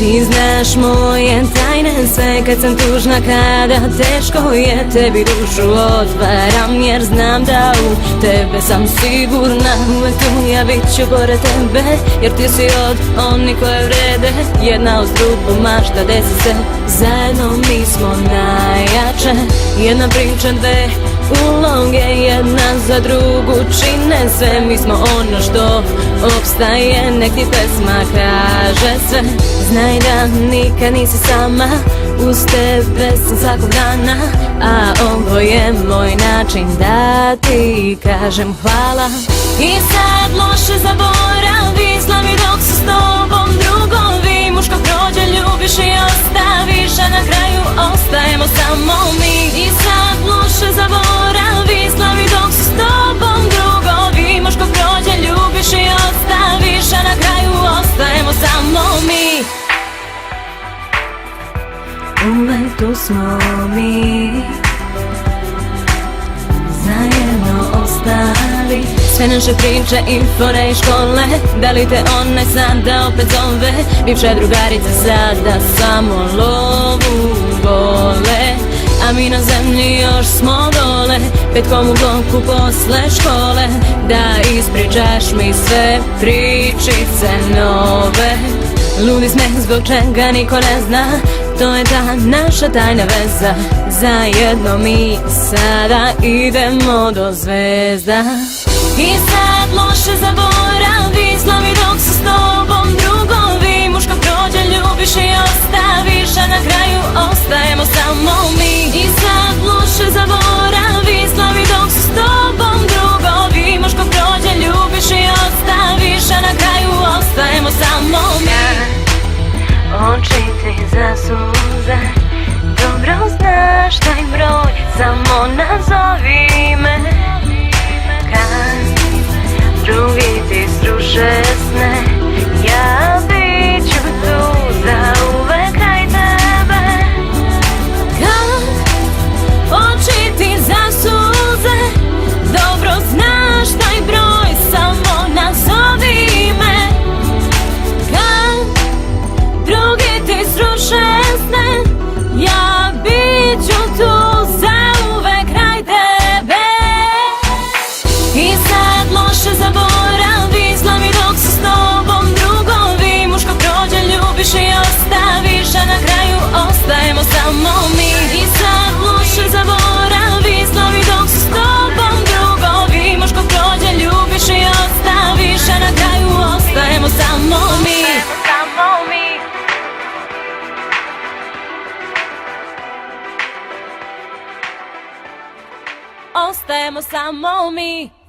Ti znaš moje tajne sve kad sam tužna, kada teško je, tebi dušu otvaram jer znam da u tebe sam sigurna. Uvek tu ja bit ću pored tebe jer ti si od onih koje vrede. Jedna uz drugu mašta desi se, zajedno mi smo najjače. Jedna priča, dve uloge, jedna za drugu čine sve. Mi smo ono što opstaje, nek ti pesma kaže sve. Znaj da nikad nisi sama, uz tebe sam svakog dana. A ovo je moj način da ti kažem hvala. I sad loše zaboravi, slavi dok su s tobom drugovi. Muško prođe, ljubiš i ostaviš, a na kraju ostajemo samo mi. I sad loše zaboravi, slavi dok su s tobom drugovi. Muško prođe, ljubiš i ostaviš, a na kraju ostajemo samo mi. Uvek tu smo mi, zajedno ostali. Sve naše priče i fore i škole, da li te one sada opet zove? Bivša drugarica sada samo lovu vole, a mi na zemlji još smo dole. Petkom u bloku posle škole, da ispričaš mi sve pričice nove. Ludi smeh zbog čega niko ne zna, to je ta naša tajna veza. Zajedno mi sada idemo do zvezda. I sad loše zaboravi, slavi dok su s tobom drugovi. Muško prođe, ljubiš i ostaviš, a na kraju ostajemo samo mi. I sad loše zaboravi, slavi dok su s tobom drugovi. Muško prođe, ljubiš i ostaviš, a na kraju ostajemo samo mi. Oči ti zasuze, dobro znaš taj broj, samo nazovi me. Kad drugi ti sruše sne, ja bit ću tu zauvek kraj tebe. Kad oči ti zasuze, dobro znaš taj broj, samo nazovi me. Kad drugi ti sruše sne, ja bit ću tu zauvek kraj tebe. I sad loše zaboravi, slavi dok su s tobom drugovi. Muško prođe, ljubiš i ostaviš, a na kraju ostajemo samo mi. I sad loše zaboravi, slavi dok su s tobom drugovi. Muško prođe, ljubiš i ostaviš, a na kraju ostajemo samo mi. Ostajemo samo mi.